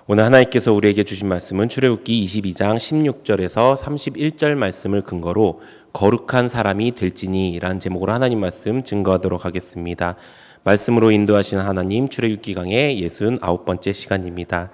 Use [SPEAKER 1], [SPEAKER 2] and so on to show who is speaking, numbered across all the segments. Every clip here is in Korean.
[SPEAKER 1] 오늘 하나님께서 우리에게 주신 말씀은 출애굽기 22장 16절에서 31절 말씀을 근거로 거룩한 사람이 될지니 라는 제목으로 하나님 말씀 증거하도록 하겠습니다. 말씀으로 인도하시는 하나님, 출애굽기 강의 69번째 시간입니다.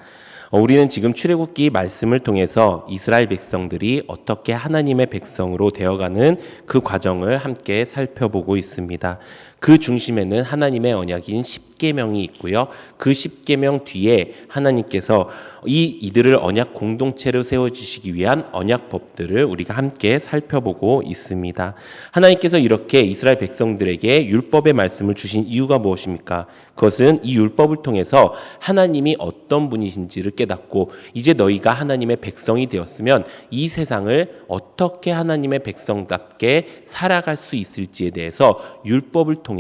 [SPEAKER 1] 우리는 지금 출애굽기 말씀을 통해서 이스라엘 백성들이 어떻게 하나님의 백성으로 되어가는 그 과정을 함께 살펴보고 있습니다. 그 중심에는 하나님의 언약인 십계명이 있고요. 그 십계명 뒤에 하나님께서 이들을 언약 공동체로 세워주시기 위한 언약법들을 우리가 함께 살펴보고 있습니다. 하나님께서 이렇게 이스라엘 백성들에게 율법의 말씀을 주신 이유가 무엇입니까? 그것은 이 율법을 통해서 하나님이 어떤 분이신지를 깨닫고 이제 너희가 하나님의 백성이 되었으면 이 세상을 어떻게 하나님의 백성답게 살아갈 수 있을지에 대해서 율법을 통해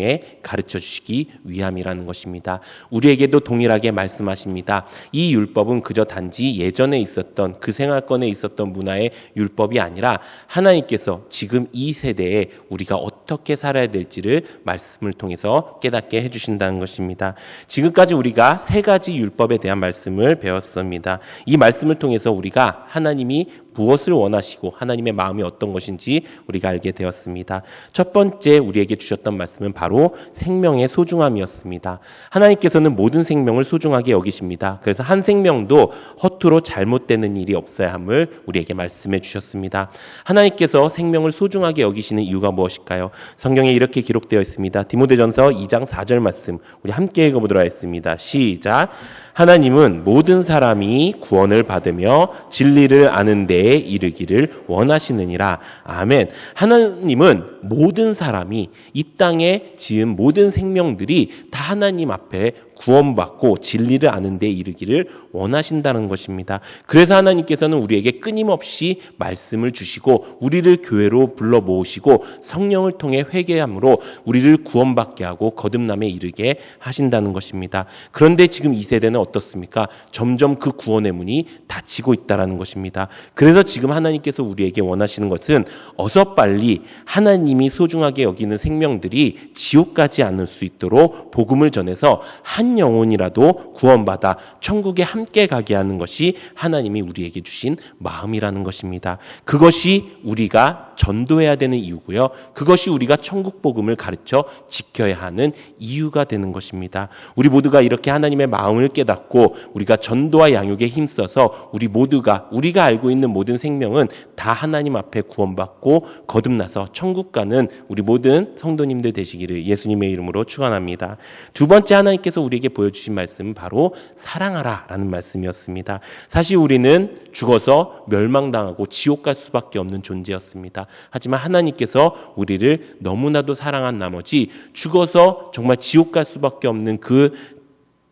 [SPEAKER 1] 가르쳐 주시기 위함이라는 것입니다. 우리에게도 동일하게 말씀하십니다. 이 율법은 그저 단지 예전에 있었던 그 생활권에 있었던 문화의 율법이 아니라 하나님께서 지금 이 세대에 우리가 어떻게 살아야 될지를 말씀을 통해서 깨닫게 해주신다는 것입니다. 지금까지 우리가 세 가지 율법에 대한 말씀을 배웠습니다. 이 말씀을 통해서 우리가 하나님이 무엇을 원하시고 하나님의 마음이 어떤 것인지 우리가 알게 되었습니다. 첫 번째 우리에게 주셨던 말씀은 바로 생명의 소중함이었습니다. 하나님께서는 모든 생명을 소중하게 여기십니다. 그래서 한 생명도 허투루 잘못되는 일이 없어야 함을 우리에게 말씀해 주셨습니다. 하나님께서 생명을 소중하게 여기시는 이유가 무엇일까요? 성경에 이렇게 기록되어 있습니다. 디모데전서 2장 4절 말씀 우리 함께 읽어보도록 하겠습니다. 시작. 하나님은 모든 사람이 구원을 받으며 진리를 아는 데에 이르기를 원하시느니라. 아멘. 하나님은 모든 사람이 이 땅에 지은 모든 생명들이 다 하나님 앞에 구원받고 진리를 아는 데 이르기를 원하신다는 것입니다. 그래서 하나님께서는 우리에게 끊임없이 말씀을 주시고 우리를 교회로 불러 모으시고 성령을 통해 회개함으로 우리를 구원받게 하고 거듭남에 이르게 하신다는 것입니다. 그런데 지금 이 세대는 어떻습니까? 점점 그 구원의 문이 닫히고 있다는 것입니다. 그래서 지금 하나님께서 우리에게 원하시는 것은 어서 빨리 하나님이 소중하게 여기는 생명들이 지옥 가지 않을 수 있도록 복음을 전해서 한 영혼이라도 구원받아 천국에 함께 가게 하는 것이 하나님이 우리에게 주신 마음이라는 것입니다. 그것이 우리가 전도해야 되는 이유고요. 그것이 우리가 천국 복음을 가르쳐 지켜야 하는 이유가 되는 것입니다. 우리 모두가 이렇게 하나님의 마음을 깨닫고 우리가 전도와 양육에 힘써서 우리 모두가 우리가 알고 있는 모든 생명은 다 하나님 앞에 구원받고 거듭나서 천국 가는 우리 모든 성도님들 되시기를 예수님의 이름으로 축원합니다. 두 번째 하나님께서 우리에게 보여주신 말씀은 바로 사랑하라 라는 말씀이었습니다. 사실 우리는 죽어서 멸망당하고 지옥 갈 수밖에 없는 존재였습니다. 하지만 하나님께서 우리를 너무나도 사랑한 나머지 죽어서 정말 지옥 갈 수밖에 없는 그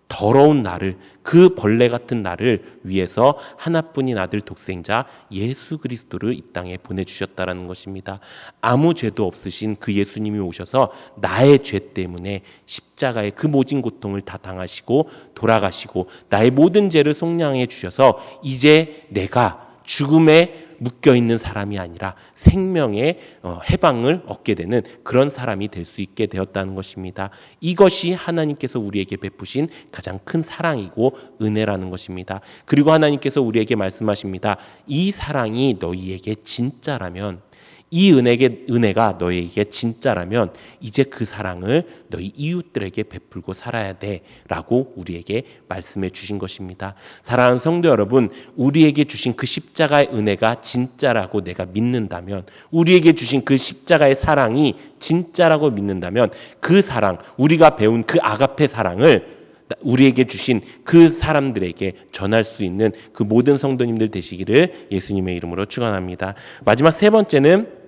[SPEAKER 1] 더러운 나를, 그 벌레 같은 나를 위해서 하나뿐인 아들 독생자 예수 그리스도를 이 땅에 보내주셨다는 것입니다. 아무 죄도 없으신 그 예수님이 오셔서 나의 죄 때문에 십자가의 그 모진 고통을 다 당하시고 돌아가시고 나의 모든 죄를 속량해 주셔서 이제 내가 죽음에 묶여있는 사람이 아니라 생명의 해방을 얻게 되는 그런 사람이 될 수 있게 되었다는 것입니다. 이것이 하나님께서 우리에게 베푸신 가장 큰 사랑이고 은혜라는 것입니다. 그리고 하나님께서 우리에게 말씀하십니다. 이 사랑이 너희에게 진짜라면 이 은혜가 너희에게 진짜라면 이제 그 사랑을 너희 이웃들에게 베풀고 살아야 돼 라고 우리에게 말씀해 주신 것입니다. 사랑하는 성도 여러분, 우리에게 주신 그 십자가의 은혜가 진짜라고 내가 믿는다면, 우리에게 주신 그 십자가의 사랑이 진짜라고 믿는다면 그 사랑, 우리가 배운 그 아가페 사랑을 우리에게 주신 그 사람들에게 전할 수 있는 그 모든 성도님들 되시기를 예수님의 이름으로 축원합니다. 마지막 세 번째는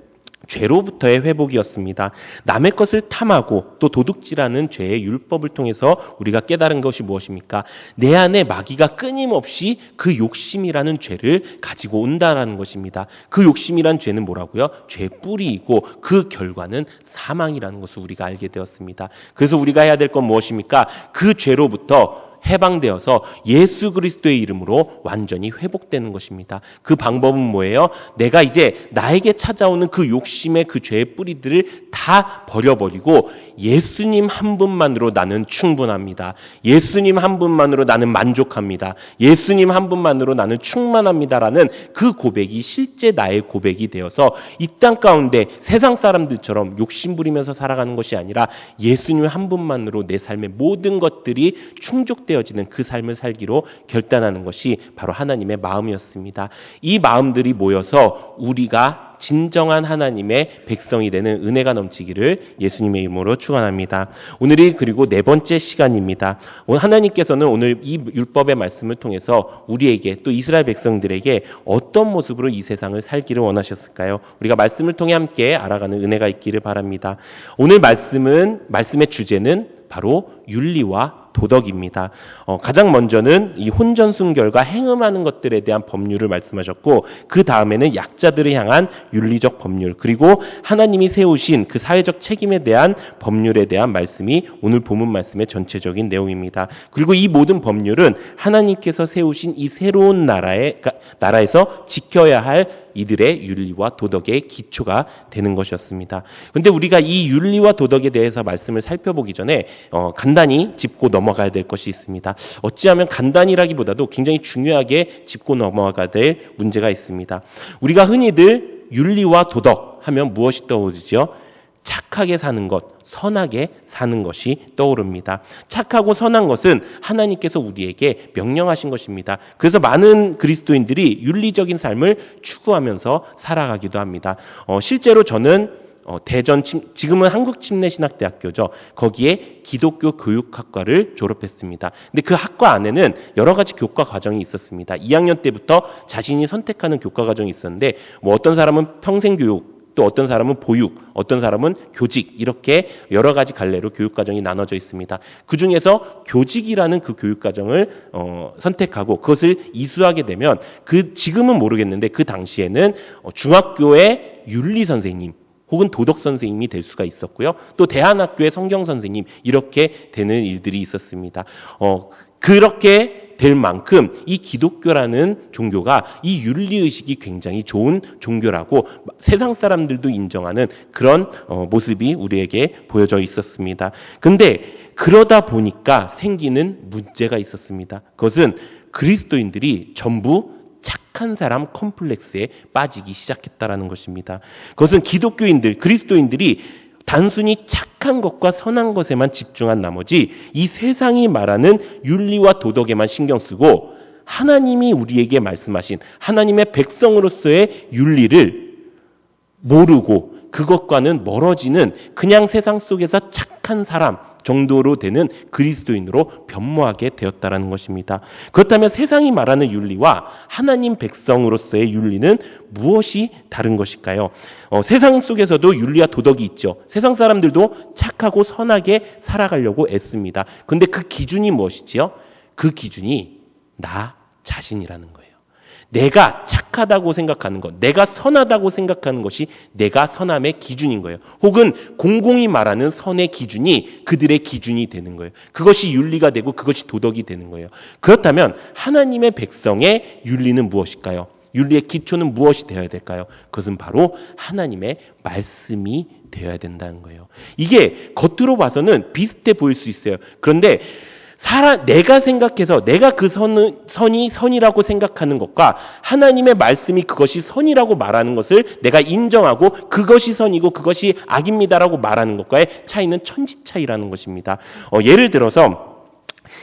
[SPEAKER 1] 죄로부터의 회복이었습니다. 남의 것을 탐하고 또 도둑질하는 죄의 율법을 통해서 우리가 깨달은 것이 무엇입니까? 내 안에 마귀가 끊임없이 그 욕심이라는 죄를 가지고 온다는 것입니다. 그 욕심이란 죄는 뭐라고요? 죄의 뿌리이고 그 결과는 사망이라는 것을 우리가 알게 되었습니다. 그래서 우리가 해야 될 건 무엇입니까? 그 죄로부터 해방되어서 예수 그리스도의 이름으로 완전히 회복되는 것입니다. 그 방법은 뭐예요? 내가 이제 나에게 찾아오는 그 욕심의 그 죄의 뿌리들을 다 버려버리고 예수님 한 분만으로 나는 충분합니다. 예수님 한 분만으로 나는 만족합니다. 예수님 한 분만으로 나는 충만합니다라는 그 고백이 실제 나의 고백이 되어서 이 땅 가운데 세상 사람들처럼 욕심 부리면서 살아가는 것이 아니라 예수님 한 분만으로 내 삶의 모든 것들이 충족되어지는 그 삶을 살기로 결단하는 것이 바로 하나님의 마음이었습니다. 이 마음들이 모여서 우리가 진정한 하나님의 백성이 되는 은혜가 넘치기를 예수님의 이름으로 축원합니다. 오늘이 그리고 네 번째 시간입니다. 오늘 하나님께서는 오늘 이 율법의 말씀을 통해서 우리에게 또 이스라엘 백성들에게 어떤 모습으로 이 세상을 살기를 원하셨을까요? 우리가 말씀을 통해 함께 알아가는 은혜가 있기를 바랍니다. 오늘 말씀의 주제는 바로 윤리와 도덕입니다. 가장 먼저는 이 혼전순결과 행음하는 것들에 대한 법률을 말씀하셨고 그 다음에는 약자들을 향한 윤리적 법률 그리고 하나님이 세우신 그 사회적 책임에 대한 법률에 대한 말씀이 오늘 본문 말씀의 전체적인 내용입니다. 그리고 이 모든 법률은 하나님께서 세우신 이 새로운 나라에서 지켜야 할 이들의 윤리와 도덕의 기초가 되는 것이었습니다. 그런데 우리가 이 윤리와 도덕에 대해서 말씀을 살펴보기 전에 간단히 짚고 넘어가야 될 것이 있습니다. 어찌하면 간단히라기보다도 굉장히 중요하게 짚고 넘어가야 될 문제가 있습니다. 우리가 흔히들 윤리와 도덕 하면 무엇이 떠오르죠? 착하게 사는 것, 선하게 사는 것이 떠오릅니다. 착하고 선한 것은 하나님께서 우리에게 명령하신 것입니다. 그래서 많은 그리스도인들이 윤리적인 삶을 추구하면서 살아가기도 합니다. 실제로 저는 지금은 한국침례신학대학교죠. 거기에 기독교 교육학과를 졸업했습니다. 근데 그 학과 안에는 여러 가지 교과 과정이 있었습니다. 2학년 때부터 자신이 선택하는 교과 과정이 있었는데 어떤 사람은 평생교육, 또 어떤 사람은 보육, 어떤 사람은 교직 이렇게 여러 가지 갈래로 교육과정이 나눠져 있습니다. 그중에서 교직이라는 그 교육과정을 선택하고 그것을 이수하게 되면 지금은 모르겠는데 그 당시에는 중학교의 윤리선생님 혹은 도덕선생님이 될 수가 있었고요. 또 대안학교의 성경선생님 이렇게 되는 일들이 있었습니다. 그렇게 될 만큼 이 기독교라는 종교가 이 윤리의식이 굉장히 좋은 종교라고 세상 사람들도 인정하는 그런 모습이 우리에게 보여져 있었습니다. 근데 그러다 보니까 생기는 문제가 있었습니다. 그것은 그리스도인들이 전부 착한 사람 컴플렉스에 빠지기 시작했다라는 것입니다. 그것은 그리스도인들이 단순히 착한 것과 선한 것에만 집중한 나머지 이 세상이 말하는 윤리와 도덕에만 신경 쓰고 하나님이 우리에게 말씀하신 하나님의 백성으로서의 윤리를 모르고 그것과는 멀어지는 그냥 세상 속에서 착한 사람 정도로 되는 그리스도인으로 변모하게 되었다라는 것입니다. 그렇다면 세상이 말하는 윤리와 하나님 백성으로서의 윤리는 무엇이 다른 것일까요? 세상 속에서도 윤리와 도덕이 있죠. 세상 사람들도 착하고 선하게 살아가려고 애씁니다. 그런데 그 기준이 무엇이지요? 그 기준이 나 자신이라는 거예요. 내가 착하다고 생각하는 것, 내가 선하다고 생각하는 것이 내가 선함의 기준인 거예요. 혹은 공공이 말하는 선의 기준이 그들의 기준이 되는 거예요. 그것이 윤리가 되고 그것이 도덕이 되는 거예요. 그렇다면 하나님의 백성의 윤리는 무엇일까요? 윤리의 기초는 무엇이 되어야 될까요? 그것은 바로 하나님의 말씀이 되어야 된다는 거예요. 이게 겉으로 봐서는 비슷해 보일 수 있어요. 그런데 내가 생각해서 내가 그 선이 선이라고 생각하는 것과 하나님의 말씀이 그것이 선이라고 말하는 것을 내가 인정하고 그것이 선이고 그것이 악입니다라고 말하는 것과의 차이는 천지 차이라는 것입니다. 예를 들어서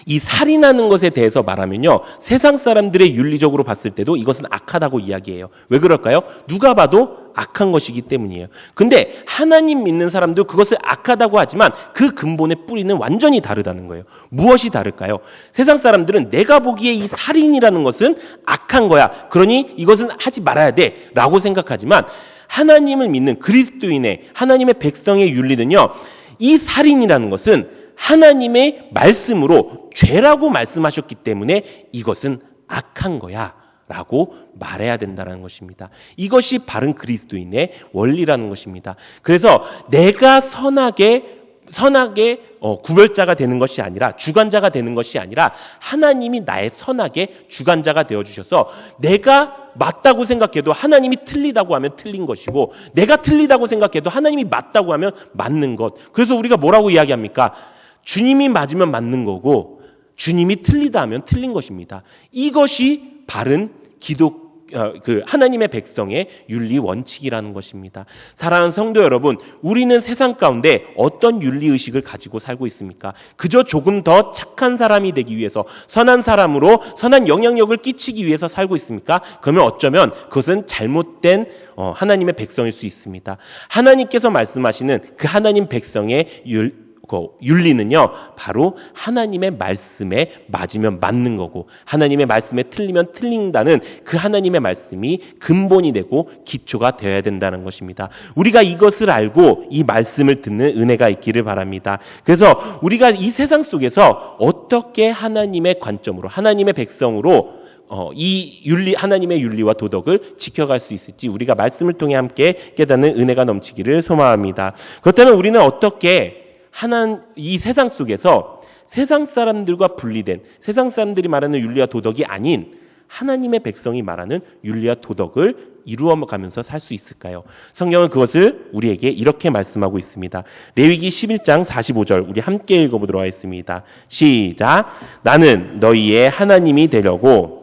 [SPEAKER 1] 이 살인하는 것에 대해서 말하면요. 세상 사람들의 윤리적으로 봤을 때도 이것은 악하다고 이야기해요. 왜 그럴까요? 누가 봐도 악한 것이기 때문이에요. 근데 하나님 믿는 사람도 그것을 악하다고 하지만 그 근본의 뿌리는 완전히 다르다는 거예요. 무엇이 다를까요? 세상 사람들은 내가 보기에 이 살인이라는 것은 악한 거야. 그러니 이것은 하지 말아야 돼. 라고 생각하지만 하나님을 믿는 그리스도인의 하나님의 백성의 윤리는요. 이 살인이라는 것은 하나님의 말씀으로 죄라고 말씀하셨기 때문에 이것은 악한 거야 라고 말해야 된다는 것입니다. 이것이 바른 그리스도인의 원리라는 것입니다. 그래서 내가 선하게 선악의 구별자가 되는 것이 아니라, 주관자가 되는 것이 아니라 하나님이 나의 선악의 주관자가 되어주셔서 내가 맞다고 생각해도 하나님이 틀리다고 하면 틀린 것이고, 내가 틀리다고 생각해도 하나님이 맞다고 하면 맞는 것. 그래서 우리가 뭐라고 이야기합니까? 주님이 맞으면 맞는 거고 주님이 틀리다 하면 틀린 것입니다. 이것이 바른 하나님의 백성의 윤리 원칙이라는 것입니다. 사랑하는 성도 여러분, 우리는 세상 가운데 어떤 윤리의식을 가지고 살고 있습니까? 그저 조금 더 착한 사람이 되기 위해서, 선한 사람으로 선한 영향력을 끼치기 위해서 살고 있습니까? 그러면 어쩌면 그것은 잘못된 하나님의 백성일 수 있습니다. 하나님께서 말씀하시는 그 하나님 백성의 윤리는요, 바로 하나님의 말씀에 맞으면 맞는 거고, 하나님의 말씀에 틀리면 틀린다는 그 하나님의 말씀이 근본이 되고 기초가 되어야 된다는 것입니다. 우리가 이것을 알고 이 말씀을 듣는 은혜가 있기를 바랍니다. 그래서 우리가 이 세상 속에서 어떻게 하나님의 관점으로, 하나님의 백성으로 하나님의 윤리와 도덕을 지켜갈 수 있을지 우리가 말씀을 통해 함께 깨닫는 은혜가 넘치기를 소망합니다. 그렇다면 우리는 어떻게 이 세상 속에서 세상 사람들과 분리된, 세상 사람들이 말하는 윤리와 도덕이 아닌 하나님의 백성이 말하는 윤리와 도덕을 이루어가면서 살 수 있을까요? 성경은 그것을 우리에게 이렇게 말씀하고 있습니다. 레위기 11장 45절 우리 함께 읽어보도록 하겠습니다. 시작. 나는 너희의 하나님이 되려고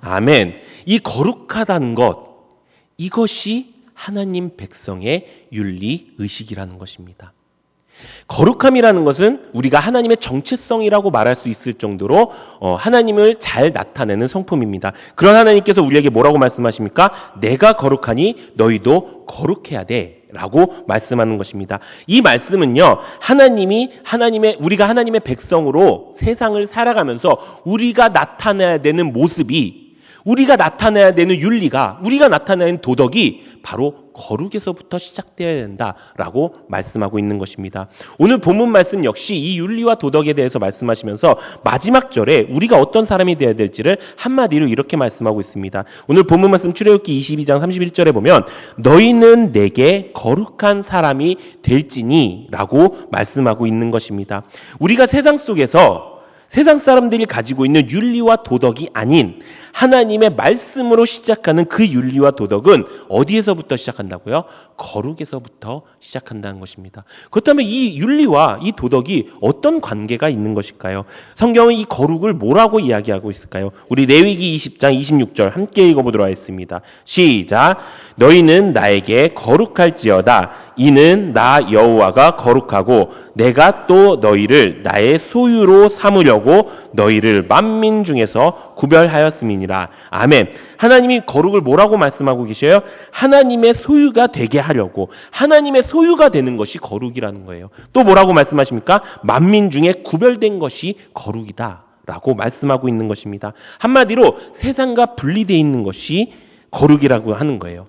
[SPEAKER 1] 아멘. 이 거룩하다는 것, 이것이 하나님 백성의 윤리 의식이라는 것입니다. 거룩함이라는 것은 우리가 하나님의 정체성이라고 말할 수 있을 정도로 하나님을 잘 나타내는 성품입니다. 그런 하나님께서 우리에게 뭐라고 말씀하십니까? 내가 거룩하니 너희도 거룩해야 돼 라고 말씀하는 것입니다. 이 말씀은요, 우리가 하나님의 백성으로 세상을 살아가면서 우리가 나타내야 되는 모습이, 우리가 나타내야 되는 윤리가, 우리가 나타내야 되는 도덕이 바로 거룩에서부터 시작되어야 된다라고 말씀하고 있는 것입니다. 오늘 본문 말씀 역시 이 윤리와 도덕에 대해서 말씀하시면서 마지막 절에 우리가 어떤 사람이 되어야 될지를 한마디로 이렇게 말씀하고 있습니다. 오늘 본문 말씀 출애굽기 22장 31절에 보면 너희는 내게 거룩한 사람이 될지니 라고 말씀하고 있는 것입니다. 우리가 세상 속에서 세상 사람들이 가지고 있는 윤리와 도덕이 아닌 하나님의 말씀으로 시작하는 그 윤리와 도덕은 어디에서부터 시작한다고요? 거룩에서부터 시작한다는 것입니다. 그렇다면 이 윤리와 이 도덕이 어떤 관계가 있는 것일까요? 성경은 이 거룩을 뭐라고 이야기하고 있을까요? 우리 레위기 20장 26절 함께 읽어보도록 하겠습니다. 시작. 너희는 나에게 거룩할지어다. 이는 나 여호와가 거룩하고 내가 또 너희를 나의 소유로 삼으려고 너희를 만민 중에서 구별하였음이니라. 아멘. 하나님이 거룩을 뭐라고 말씀하고 계셔요? 하나님의 소유가 되게 하려고, 하나님의 소유가 되는 것이 거룩이라는 거예요. 또 뭐라고 말씀하십니까? 만민 중에 구별된 것이 거룩이다 라고 말씀하고 있는 것입니다. 한마디로 세상과 분리되어 있는 것이 거룩이라고 하는 거예요.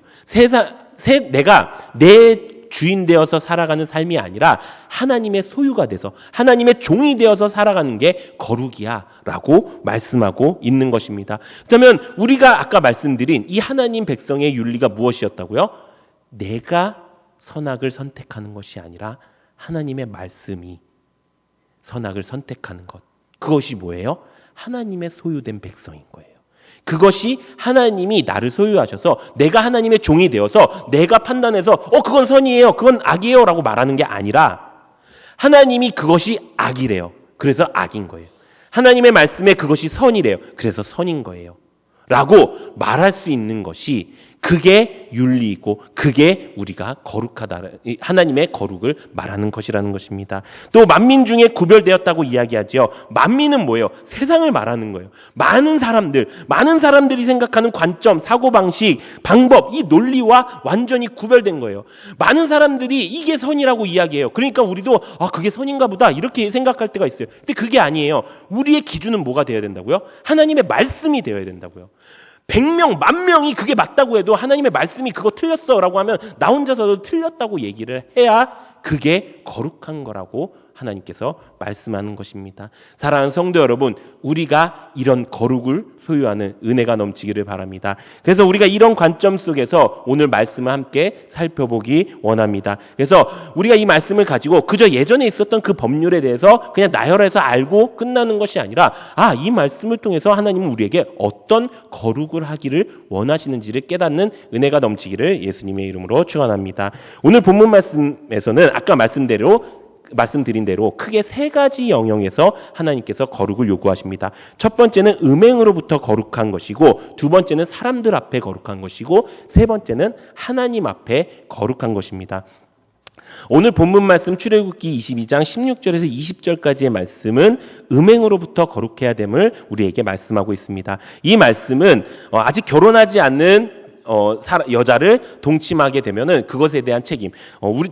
[SPEAKER 1] 내가 내 주인 되어서 살아가는 삶이 아니라 하나님의 소유가 돼서 하나님의 종이 되어서 살아가는 게 거룩이야 라고 말씀하고 있는 것입니다. 그렇다면 우리가 아까 말씀드린 이 하나님 백성의 윤리가 무엇이었다고요? 내가 선악을 선택하는 것이 아니라 하나님의 말씀이 선악을 선택하는 것, 그것이 뭐예요? 하나님의 소유된 백성인 거예요. 그것이 하나님이 나를 소유하셔서 내가 하나님의 종이 되어서 내가 판단해서 그건 선이에요, 그건 악이에요 라고 말하는 게 아니라 하나님이 그것이 악이래요. 그래서 악인 거예요. 하나님의 말씀에 그것이 선이래요. 그래서 선인 거예요 라고 말할 수 있는 것이, 그게 윤리이고 그게 우리가 거룩하다, 하나님의 거룩을 말하는 것이라는 것입니다. 또 만민 중에 구별되었다고 이야기하죠. 만민은 뭐예요? 세상을 말하는 거예요. 많은 사람들이 생각하는 관점, 사고방식, 방법, 이 논리와 완전히 구별된 거예요. 많은 사람들이 이게 선이라고 이야기해요. 그러니까 우리도 그게 선인가 보다 이렇게 생각할 때가 있어요. 근데 그게 아니에요. 우리의 기준은 뭐가 되어야 된다고요? 하나님의 말씀이 되어야 된다고요. 100명, 10,000명이 그게 맞다고 해도 하나님의 말씀이 그거 틀렸어 라고 하면 나 혼자서도 틀렸다고 얘기를 해야 그게 거룩한 거라고 하나님께서 말씀하는 것입니다. 사랑하는 성도 여러분, 우리가 이런 거룩을 소유하는 은혜가 넘치기를 바랍니다. 그래서 우리가 이런 관점 속에서 오늘 말씀을 함께 살펴보기 원합니다. 그래서 우리가 이 말씀을 가지고 그저 예전에 있었던 그 법률에 대해서 그냥 나열해서 알고 끝나는 것이 아니라 이 말씀을 통해서 하나님은 우리에게 어떤 거룩을 하기를 원하시는지를 깨닫는 은혜가 넘치기를 예수님의 이름으로 축원합니다. 오늘 본문 말씀에서는 아까 말씀드린 대로 크게 세 가지 영역에서 하나님께서 거룩을 요구하십니다. 첫 번째는 음행으로부터 거룩한 것이고, 두 번째는 사람들 앞에 거룩한 것이고, 세 번째는 하나님 앞에 거룩한 것입니다. 오늘 본문 말씀 출애굽기 22장 16절에서 20절까지의 말씀은 음행으로부터 거룩해야 됨을 우리에게 말씀하고 있습니다. 이 말씀은 아직 결혼하지 않는 여자를 동침하게 되면은 그것에 대한 책임,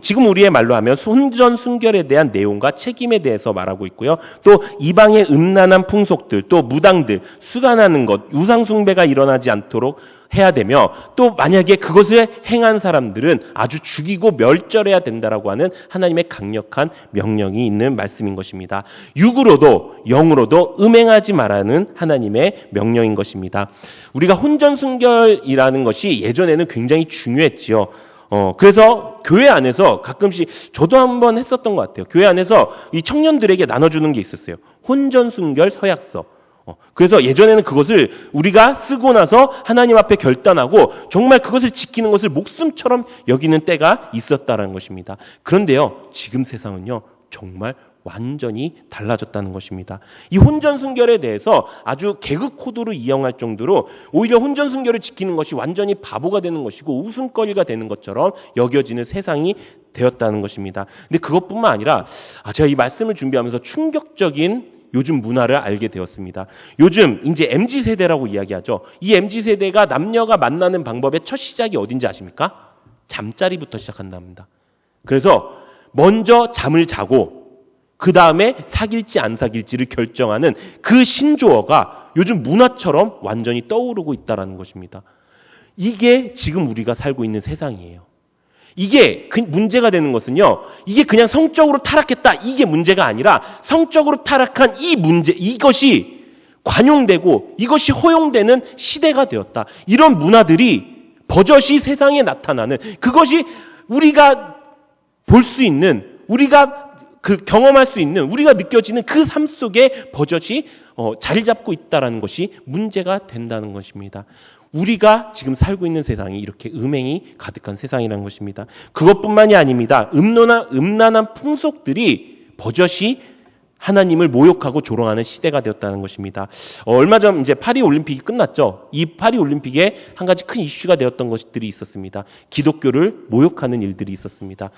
[SPEAKER 1] 지금 우리의 말로 하면 혼전 순결에 대한 내용과 책임에 대해서 말하고 있고요. 또 이방의 음란한 풍속들, 또 무당들, 수간하는 것, 우상 숭배가 일어나지 않도록 해야 되며, 또 만약에 그것을 행한 사람들은 아주 죽이고 멸절해야 된다라고 하는 하나님의 강력한 명령이 있는 말씀인 것입니다. 육으로도 영으로도 음행하지 말라는 하나님의 명령인 것입니다. 우리가 혼전순결이라는 것이 예전에는 굉장히 중요했지요. 그래서 교회 안에서 가끔씩 저도 한번 했었던 것 같아요. 교회 안에서 이 청년들에게 나눠주는 게 있었어요. 혼전순결 서약서. 그래서 예전에는 그것을 우리가 쓰고 나서 하나님 앞에 결단하고 정말 그것을 지키는 것을 목숨처럼 여기는 때가 있었다는 것입니다. 그런데요, 지금 세상은요, 정말 완전히 달라졌다는 것입니다. 이 혼전순결에 대해서 아주 개그 코드로 이용할 정도로 오히려 혼전순결을 지키는 것이 완전히 바보가 되는 것이고 웃음거리가 되는 것처럼 여겨지는 세상이 되었다는 것입니다. 근데 그것뿐만 아니라 제가 이 말씀을 준비하면서 충격적인 요즘 문화를 알게 되었습니다. 요즘 이제 MZ세대라고 이야기하죠. 이 MZ세대가 남녀가 만나는 방법의 첫 시작이 어딘지 아십니까? 잠자리부터 시작한답니다. 그래서 먼저 잠을 자고 그 다음에 사귈지 안 사귈지를 결정하는 그 신조어가 요즘 문화처럼 완전히 떠오르고 있다는 것입니다. 이게 지금 우리가 살고 있는 세상이에요. 이게 문제가 되는 것은요, 이게 그냥 성적으로 타락했다, 이게 문제가 아니라 성적으로 타락한 이 문제, 이것이 관용되고 이것이 허용되는 시대가 되었다. 이런 문화들이 버젓이 세상에 나타나는, 그것이 우리가 볼 수 있는, 우리가 경험할 수 있는, 우리가 느껴지는 그 삶 속에 버젓이 자리 잡고 있다는 것이 문제가 된다는 것입니다. 우리가 지금 살고 있는 세상이 이렇게 음행이 가득한 세상이라는 것입니다. 그것뿐만이 아닙니다. 음란한 풍속들이 버젓이 하나님을 모욕하고 조롱하는 시대가 되었다는 것입니다. 얼마 전 이제 파리 올림픽이 끝났죠. 이 파리 올림픽에 한 가지 큰 이슈가 되었던 것들이 있었습니다. 기독교를 모욕하는 일들이 있었습니다.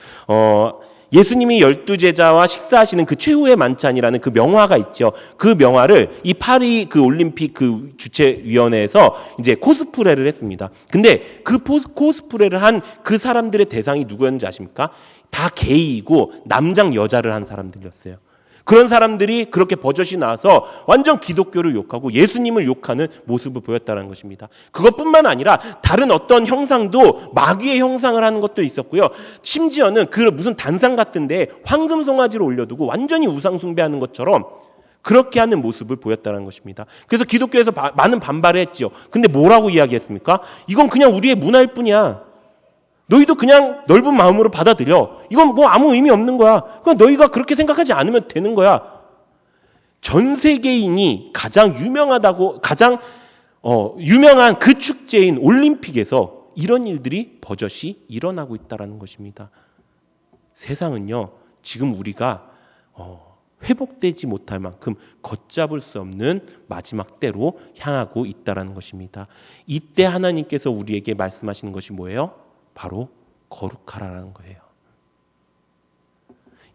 [SPEAKER 1] 예수님이 12제자와 식사하시는 그 최후의 만찬이라는 그 명화가 있죠. 그 명화를 이 파리 그 올림픽 그 주최위원회에서 이제 코스프레를 했습니다. 근데 그 코스프레를 한 그 사람들의 대상이 누구였는지 아십니까? 다 게이이고 남장 여자를 한 사람들이었어요. 그런 사람들이 그렇게 버젓이 나와서 완전 기독교를 욕하고 예수님을 욕하는 모습을 보였다는 것입니다. 그것뿐만 아니라 다른 어떤 형상도 마귀의 형상을 하는 것도 있었고요. 심지어는 그 무슨 단상 같은데 황금 송아지를 올려두고 완전히 우상 숭배하는 것처럼 그렇게 하는 모습을 보였다는 것입니다. 그래서 기독교에서 많은 반발을 했지요. 근데 뭐라고 이야기했습니까? 이건 그냥 우리의 문화일 뿐이야. 너희도 그냥 넓은 마음으로 받아들여. 이건 뭐 아무 의미 없는 거야. 그냥 너희가 그렇게 생각하지 않으면 되는 거야. 전 세계인이 가장 유명한 그 축제인 올림픽에서 이런 일들이 버젓이 일어나고 있다는 것입니다. 세상은요, 지금 우리가 회복되지 못할 만큼 걷잡을 수 없는 마지막 때로 향하고 있다는 것입니다. 이때 하나님께서 우리에게 말씀하시는 것이 뭐예요? 바로 거룩하라는 거예요.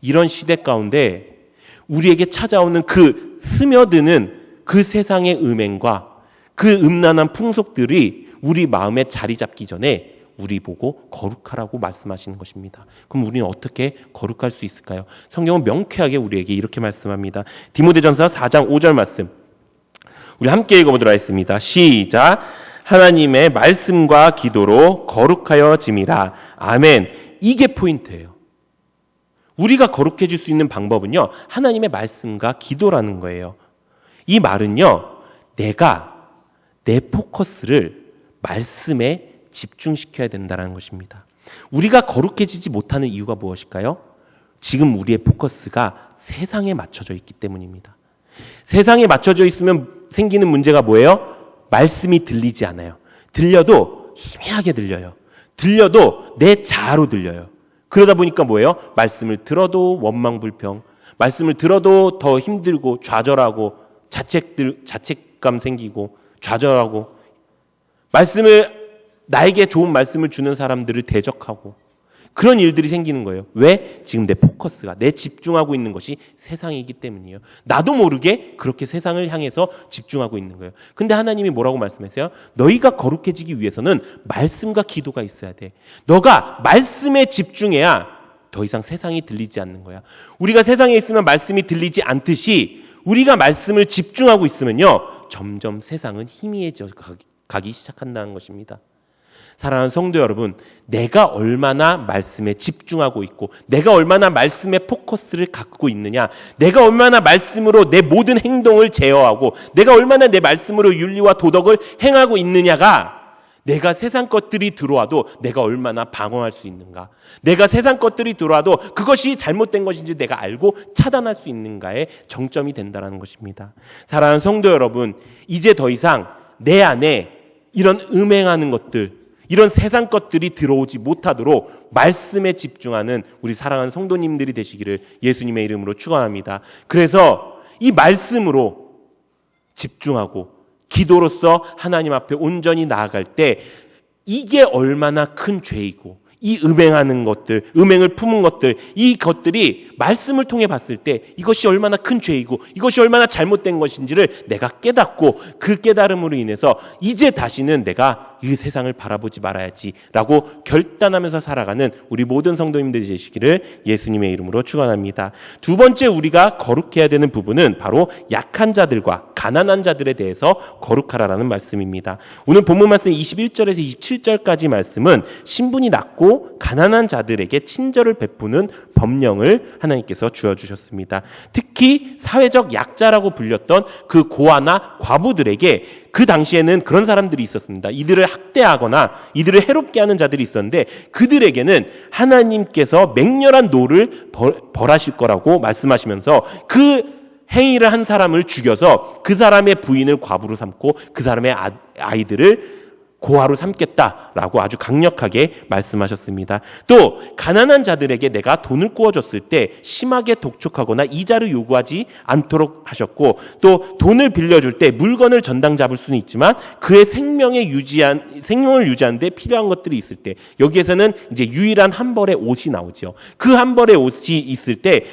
[SPEAKER 1] 이런 시대 가운데 우리에게 찾아오는 그 스며드는 그 세상의 음행과 그 음란한 풍속들이 우리 마음에 자리 잡기 전에 우리 보고 거룩하라고 말씀하시는 것입니다. 그럼 우리는 어떻게 거룩할 수 있을까요? 성경은 명쾌하게 우리에게 이렇게 말씀합니다. 디모데전서 4장 5절 말씀, 우리 함께 읽어보도록 하겠습니다. 시작. 하나님의 말씀과 기도로 거룩하여짐이라. 아멘. 이게 포인트예요. 우리가 거룩해질 수 있는 방법은요, 하나님의 말씀과 기도라는 거예요. 이 말은요, 내가 내 포커스를 말씀에 집중시켜야 된다는 것입니다. 우리가 거룩해지지 못하는 이유가 무엇일까요? 지금 우리의 포커스가 세상에 맞춰져 있기 때문입니다. 세상에 맞춰져 있으면 생기는 문제가 뭐예요? 말씀이 들리지 않아요. 들려도 희미하게 들려요. 들려도 내 자아로 들려요. 그러다 보니까 뭐예요? 말씀을 들어도 원망불평, 말씀을 들어도 더 힘들고 좌절하고 자책감 생기고 좌절하고, 나에게 좋은 말씀을 주는 사람들을 대적하고, 그런 일들이 생기는 거예요. 왜? 지금 내 포커스가, 내 집중하고 있는 것이 세상이기 때문이에요. 나도 모르게 그렇게 세상을 향해서 집중하고 있는 거예요. 근데 하나님이 뭐라고 말씀하세요? 너희가 거룩해지기 위해서는 말씀과 기도가 있어야 돼. 너가 말씀에 집중해야 더 이상 세상이 들리지 않는 거야. 우리가 세상에 있으면 말씀이 들리지 않듯이 우리가 말씀을 집중하고 있으면요, 점점 세상은 희미해져 가기 시작한다는 것입니다. 사랑하는 성도 여러분, 내가 얼마나 말씀에 집중하고 있고, 내가 얼마나 말씀에 포커스를 갖고 있느냐, 내가 얼마나 말씀으로 내 모든 행동을 제어하고, 내가 얼마나 내 말씀으로 윤리와 도덕을 행하고 있느냐가 내가 세상 것들이 들어와도 내가 얼마나 방어할 수 있는가, 내가 세상 것들이 들어와도 그것이 잘못된 것인지 내가 알고 차단할 수 있는가의 정점이 된다는 것입니다. 사랑하는 성도 여러분, 이제 더 이상 내 안에 이런 음행하는 것들, 이런 세상 것들이 들어오지 못하도록 말씀에 집중하는 우리 사랑하는 성도님들이 되시기를 예수님의 이름으로 축원합니다. 그래서 이 말씀으로 집중하고 기도로서 하나님 앞에 온전히 나아갈 때 이게 얼마나 큰 죄이고, 이 음행하는 것들, 음행을 품은 것들, 이 것들이 말씀을 통해 봤을 때 이것이 얼마나 큰 죄이고 이것이 얼마나 잘못된 것인지를 내가 깨닫고, 그 깨달음으로 인해서 이제 다시는 내가 이 세상을 바라보지 말아야지라고 결단하면서 살아가는 우리 모든 성도님들이 되시기를 예수님의 이름으로 축원합니다. 두 번째 우리가 거룩해야 되는 부분은 바로 약한 자들과 가난한 자들에 대해서 거룩하라라는 말씀입니다. 오늘 본문 말씀 21절에서 27절까지 말씀은 신분이 낮고 가난한 자들에게 친절을 베푸는 법령을 하나님께서 주어주셨습니다. 특히 사회적 약자라고 불렸던 그 고아나 과부들에게 그 당시에는 그런 사람들이 있었습니다. 이들을 학대하거나 이들을 해롭게 하는 자들이 있었는데, 그들에게는 하나님께서 맹렬한 노를 벌하실 거라고 말씀하시면서 그 행위를 한 사람을 죽여서 그 사람의 부인을 과부로 삼고 그 사람의 아이들을 고아로 삼겠다라고 아주 강력하게 말씀하셨습니다. 또 가난한 자들에게 내가 돈을 구워줬을 때 심하게 독촉하거나 이자를 요구하지 않도록 하셨고, 또 돈을 빌려줄 때 물건을 전당 잡을 수는 있지만 그의 생명을 유지하는 데 필요한 것들이 있을 때, 여기에서는 이제 유일한 한 벌의 옷이 나오죠. 그 한 벌의 옷이 있을 때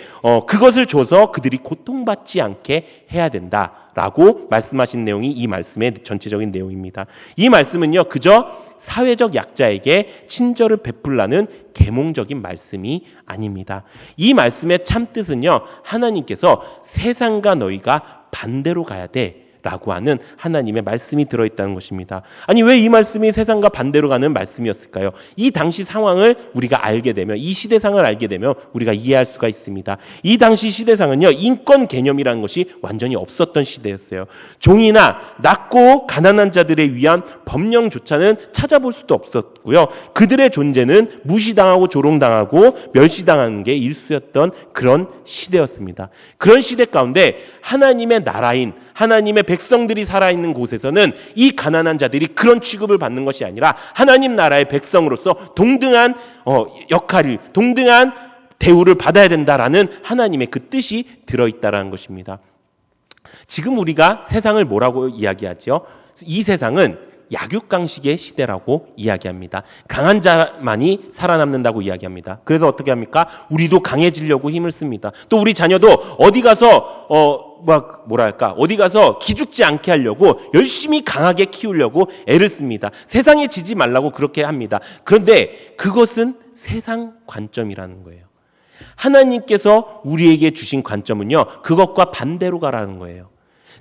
[SPEAKER 1] 그것을 줘서 그들이 고통받지 않게 해야 된다라고 말씀하신 내용이 이 말씀의 전체적인 내용입니다. 이 말씀은요, 그저 사회적 약자에게 친절을 베풀라는 계몽적인 말씀이 아닙니다. 이 말씀의 참뜻은요, 하나님께서 세상과 너희가 반대로 가야 돼 라고 하는 하나님의 말씀이 들어있다는 것입니다. 아니, 왜 이 말씀이 세상과 반대로 가는 말씀이었을까요? 이 당시 상황을 우리가 알게 되면, 이 시대상을 알게 되면 우리가 이해할 수가 있습니다. 이 당시 시대상은요, 인권 개념이라는 것이 완전히 없었던 시대였어요. 종이나 낮고 가난한 자들에 위한 법령조차는 찾아볼 수도 없었고요. 그들의 존재는 무시당하고 조롱당하고 멸시당하는 게 일수였던 그런 시대였습니다. 그런 시대 가운데 하나님의 나라인, 하나님의 백성들이 살아있는 곳에서는 이 가난한 자들이 그런 취급을 받는 것이 아니라 하나님 나라의 백성으로서 동등한 역할을, 동등한 대우를 받아야 된다라는 하나님의 그 뜻이 들어있다라는 것입니다. 지금 우리가 세상을 뭐라고 이야기하죠? 이 세상은 약육강식의 시대라고 이야기합니다. 강한 자만이 살아남는다고 이야기합니다. 그래서 어떻게 합니까? 우리도 강해지려고 힘을 씁니다. 또 우리 자녀도 어디 가서 어디 가서 기죽지 않게 하려고 열심히 강하게 키우려고 애를 씁니다. 세상에 지지 말라고 그렇게 합니다. 그런데 그것은 세상 관점이라는 거예요. 하나님께서 우리에게 주신 관점은요, 그것과 반대로 가라는 거예요.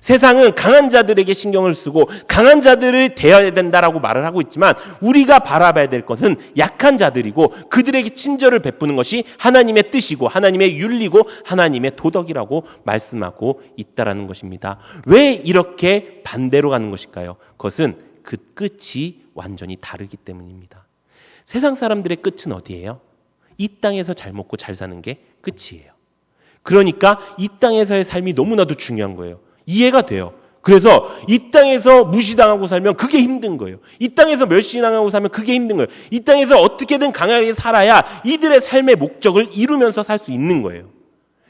[SPEAKER 1] 세상은 강한 자들에게 신경을 쓰고 강한 자들을 대해야 된다라고 말을 하고 있지만 우리가 바라봐야 될 것은 약한 자들이고 그들에게 친절을 베푸는 것이 하나님의 뜻이고 하나님의 윤리고 하나님의 도덕이라고 말씀하고 있다라는 것입니다. 왜 이렇게 반대로 가는 것일까요? 그것은 그 끝이 완전히 다르기 때문입니다. 세상 사람들의 끝은 어디예요? 이 땅에서 잘 먹고 잘 사는 게 끝이에요. 그러니까 이 땅에서의 삶이 너무나도 중요한 거예요. 이해가 돼요. 그래서 이 땅에서 무시당하고 살면 그게 힘든 거예요. 이 땅에서 멸시당하고 살면 그게 힘든 거예요. 이 땅에서 어떻게든 강하게 살아야 이들의 삶의 목적을 이루면서 살 수 있는 거예요.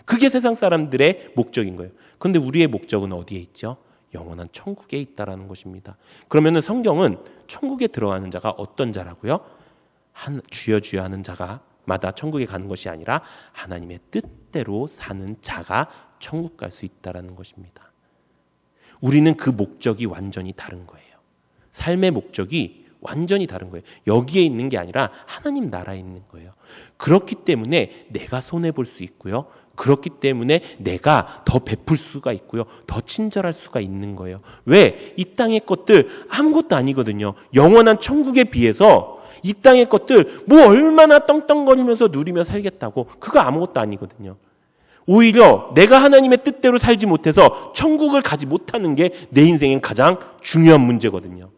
[SPEAKER 1] 그게 세상 사람들의 목적인 거예요. 그런데 우리의 목적은 어디에 있죠? 영원한 천국에 있다라는 것입니다. 그러면 성경은 천국에 들어가는 자가 어떤 자라고요? 주여 주여 하는 자가 마다 천국에 가는 것이 아니라 하나님의 뜻대로 사는 자가 천국 갈 수 있다라는 것입니다. 우리는 그 목적이 완전히 다른 거예요. 삶의 목적이 완전히 다른 거예요. 여기에 있는 게 아니라 하나님 나라에 있는 거예요. 그렇기 때문에 내가 손해볼 수 있고요. 그렇기 때문에 내가 더 베풀 수가 있고요. 더 친절할 수가 있는 거예요. 왜? 이 땅의 것들 아무것도 아니거든요. 영원한 천국에 비해서 이 땅의 것들 뭐 얼마나 떵떵거리면서 누리며 살겠다고, 그거 아무것도 아니거든요. 오히려 내가 하나님의 뜻대로 살지 못해서 천국을 가지 못하는 게 내 인생엔 가장 중요한 문제거든요.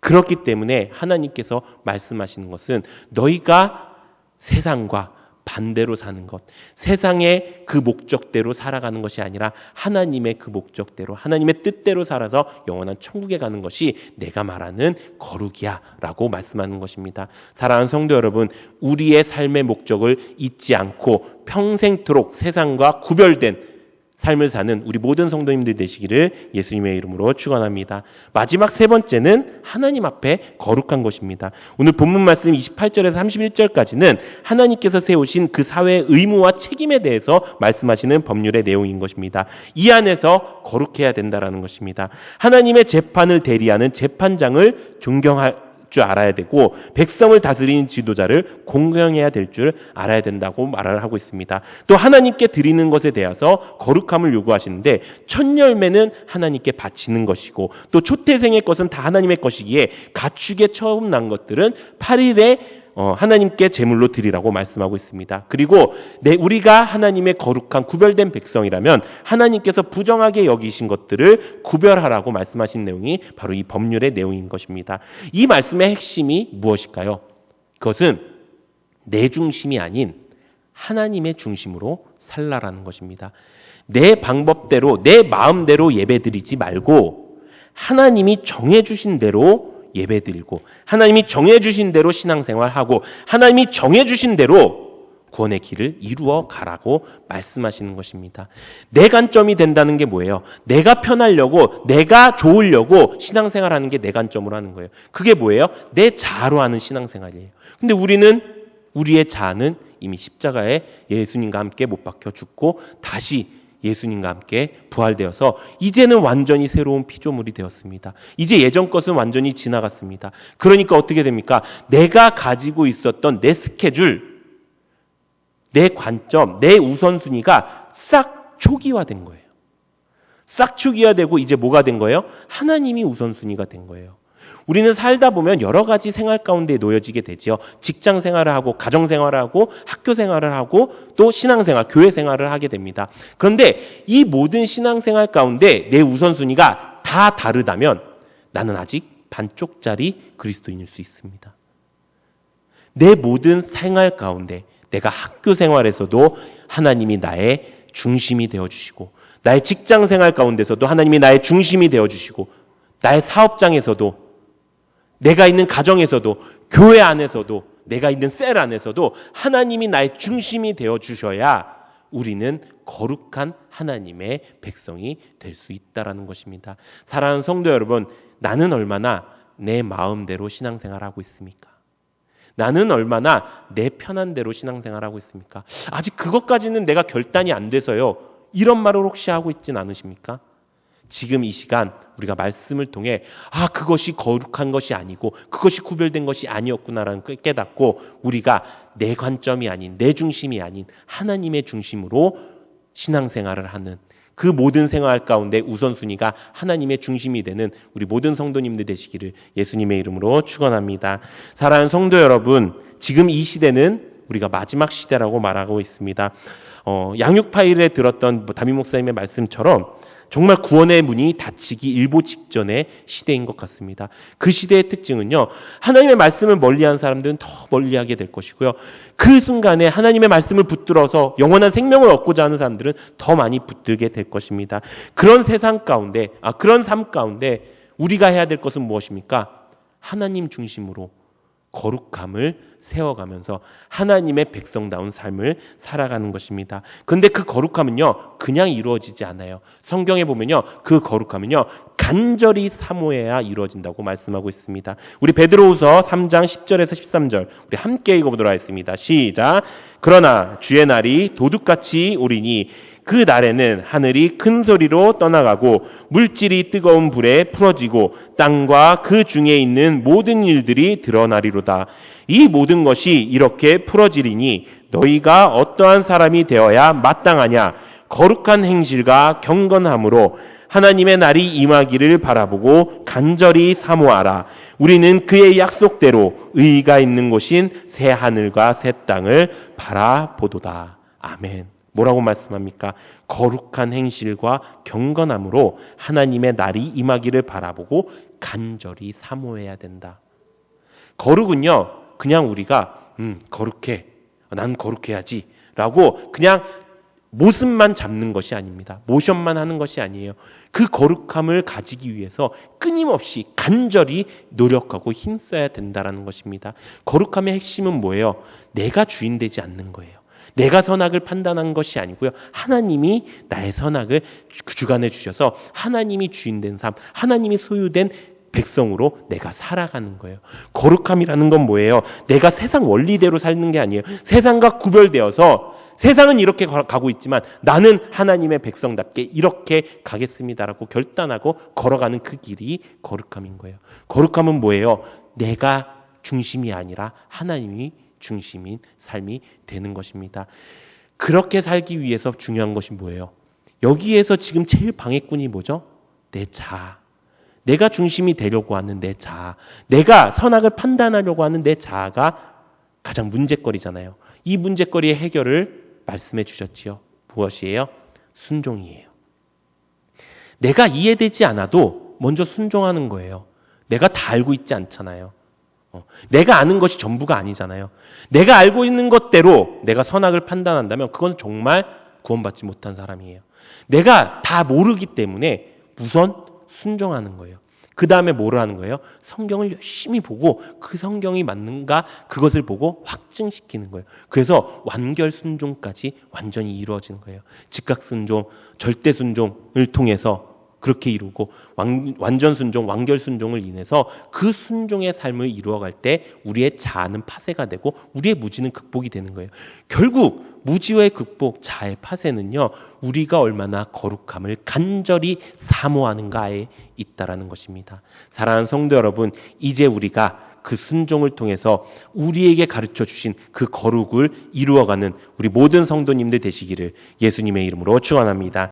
[SPEAKER 1] 그렇기 때문에 하나님께서 말씀하시는 것은 너희가 세상과 반대로 사는 것, 세상의 그 목적대로 살아가는 것이 아니라 하나님의 그 목적대로, 하나님의 뜻대로 살아서 영원한 천국에 가는 것이 내가 말하는 거룩이야 라고 말씀하는 것입니다. 사랑하는 성도 여러분, 우리의 삶의 목적을 잊지 않고 평생토록 세상과 구별된 삶을 사는 우리 모든 성도님들 되시기를 예수님의 이름으로 축원합니다. 마지막 세 번째는 하나님 앞에 거룩한 것입니다. 오늘 본문 말씀 28절에서 31절까지는 하나님께서 세우신 그 사회의 의무와 책임에 대해서 말씀하시는 법률의 내용인 것입니다. 이 안에서 거룩해야 된다라는 것입니다. 하나님의 재판을 대리하는 재판장을 존경할 줄 알아야 되고 백성을 다스리는 지도자를 공경해야 될 줄 알아야 된다고 말을 하고 있습니다. 또 하나님께 드리는 것에 대해서 거룩함을 요구하시는데 첫 열매는 하나님께 바치는 것이고 또 초태생의 것은 다 하나님의 것이기에 가축에 처음 난 것들은 8일에 하나님께 제물로 드리라고 말씀하고 있습니다. 그리고 우리가 하나님의 거룩한 구별된 백성이라면 하나님께서 부정하게 여기신 것들을 구별하라고 말씀하신 내용이 바로 이 법률의 내용인 것입니다. 이 말씀의 핵심이 무엇일까요? 그것은 내 중심이 아닌 하나님의 중심으로 살라라는 것입니다. 내 방법대로, 내 마음대로 예배드리지 말고 하나님이 정해주신 대로 예배드리고 하나님이 정해주신 대로 신앙생활하고 하나님이 정해주신 대로 구원의 길을 이루어 가라고 말씀하시는 것입니다. 내 관점이 된다는 게 뭐예요? 내가 편하려고, 내가 좋으려고 신앙생활하는 게 내 관점으로 하는 거예요. 그게 뭐예요? 내 자아로 하는 신앙생활이에요. 근데 우리의 자아는 이미 십자가에 예수님과 함께 못 박혀 죽고 다시 예수님과 함께 부활되어서 이제는 완전히 새로운 피조물이 되었습니다. 이제 예전 것은 완전히 지나갔습니다. 그러니까 어떻게 됩니까? 내가 가지고 있었던 내 스케줄, 내 관점, 내 우선순위가 싹 초기화된 거예요. 싹 초기화되고 이제 뭐가 된 거예요? 하나님이 우선순위가 된 거예요. 우리는 살다 보면 여러 가지 생활 가운데 놓여지게 되죠. 직장 생활을 하고 가정 생활을 하고 학교 생활을 하고 또 신앙생활, 교회 생활을 하게 됩니다. 그런데 이 모든 신앙생활 가운데 내 우선순위가 다 다르다면 나는 아직 반쪽짜리 그리스도인일 수 있습니다. 내 모든 생활 가운데 내가 학교 생활에서도 하나님이 나의 중심이 되어주시고 나의 직장 생활 가운데서도 하나님이 나의 중심이 되어주시고 나의 사업장에서도 내가 있는 가정에서도 교회 안에서도 내가 있는 셀 안에서도 하나님이 나의 중심이 되어주셔야 우리는 거룩한 하나님의 백성이 될 수 있다는 것입니다. 사랑하는 성도 여러분, 나는 얼마나 내 마음대로 신앙생활하고 있습니까? 나는 얼마나 내 편한 대로 신앙생활하고 있습니까? 아직 그것까지는 내가 결단이 안 돼서요. 이런 말을 혹시 하고 있진 않으십니까? 지금 이 시간 우리가 말씀을 통해 그것이 거룩한 것이 아니고 그것이 구별된 것이 아니었구나라는 걸 깨닫고 우리가 내 관점이 아닌 내 중심이 아닌 하나님의 중심으로 신앙생활을 하는 그 모든 생활 가운데 우선순위가 하나님의 중심이 되는 우리 모든 성도님들 되시기를 예수님의 이름으로 축원합니다. 사랑하는 성도 여러분, 지금 이 시대는 우리가 마지막 시대라고 말하고 있습니다. 양육파일에 들었던 담임 목사님의 말씀처럼 정말 구원의 문이 닫히기 일보 직전의 시대인 것 같습니다. 그 시대의 특징은요, 하나님의 말씀을 멀리한 사람들은 더 멀리하게 될 것이고요, 그 순간에 하나님의 말씀을 붙들어서 영원한 생명을 얻고자 하는 사람들은 더 많이 붙들게 될 것입니다. 그런 세상 가운데, 그런 삶 가운데 우리가 해야 될 것은 무엇입니까? 하나님 중심으로 거룩함을 세워가면서 하나님의 백성다운 삶을 살아가는 것입니다. 그런데 그 거룩함은요, 그냥 이루어지지 않아요. 성경에 보면요, 그 거룩함은요, 간절히 사모해야 이루어진다고 말씀하고 있습니다. 우리 베드로후서 3장 10절에서 13절 우리 함께 읽어보도록 하겠습니다. 시작. 그러나 주의 날이 도둑같이 오리니 그 날에는 하늘이 큰 소리로 떠나가고 물질이 뜨거운 불에 풀어지고 땅과 그 중에 있는 모든 일들이 드러나리로다. 이 모든 것이 이렇게 풀어지리니 너희가 어떠한 사람이 되어야 마땅하냐? 거룩한 행실과 경건함으로 하나님의 날이 임하기를 바라보고 간절히 사모하라. 우리는 그의 약속대로 의의가 있는 곳인 새 하늘과 새 땅을 바라보도다. 아멘. 뭐라고 말씀합니까? 거룩한 행실과 경건함으로 하나님의 날이 임하기를 바라보고 간절히 사모해야 된다. 거룩은요, 그냥 우리가 거룩해, 난 거룩해야지 라고 그냥 모습만 잡는 것이 아닙니다. 모션만 하는 것이 아니에요. 그 거룩함을 가지기 위해서 끊임없이 간절히 노력하고 힘써야 된다는 것입니다. 거룩함의 핵심은 뭐예요? 내가 주인 되지 않는 거예요. 내가 선악을 판단한 것이 아니고요, 하나님이 나의 선악을 주관해 주셔서 하나님이 주인된 삶, 하나님이 소유된 백성으로 내가 살아가는 거예요. 거룩함이라는 건 뭐예요? 내가 세상 원리대로 사는 게 아니에요. 세상과 구별되어서 세상은 이렇게 가고 있지만 나는 하나님의 백성답게 이렇게 가겠습니다라고 결단하고 걸어가는 그 길이 거룩함인 거예요. 거룩함은 뭐예요? 내가 중심이 아니라 하나님이 중심인 삶이 되는 것입니다. 그렇게 살기 위해서 중요한 것이 뭐예요? 여기에서 지금 제일 방해꾼이 뭐죠? 내 자아. 내가 중심이 되려고 하는 내 자아. 내가 선악을 판단하려고 하는 내 자아가 가장 문제거리잖아요. 이 문제거리의 해결을 말씀해 주셨지요. 무엇이에요? 순종이에요. 내가 이해되지 않아도 먼저 순종하는 거예요. 내가 다 알고 있지 않잖아요. 내가 아는 것이 전부가 아니잖아요. 내가 알고 있는 것대로 내가 선악을 판단한다면 그건 정말 구원받지 못한 사람이에요. 내가 다 모르기 때문에 우선 순종하는 거예요. 그 다음에 뭐를 하는 거예요? 성경을 열심히 보고 그 성경이 맞는가 그것을 보고 확증시키는 거예요. 그래서 완결 순종까지 완전히 이루어지는 거예요. 즉각 순종, 절대 순종을 통해서 그렇게 이루고 완전 순종, 완결 순종을 인해서 그 순종의 삶을 이루어갈 때 우리의 자아는 파쇄가 되고 우리의 무지는 극복이 되는 거예요. 결국 무지의 극복, 자아의 파쇄는요, 우리가 얼마나 거룩함을 간절히 사모하는가에 있다라는 것입니다. 사랑하는 성도 여러분, 이제 우리가 그 순종을 통해서 우리에게 가르쳐 주신 그 거룩을 이루어가는 우리 모든 성도님들 되시기를 예수님의 이름으로 축원합니다.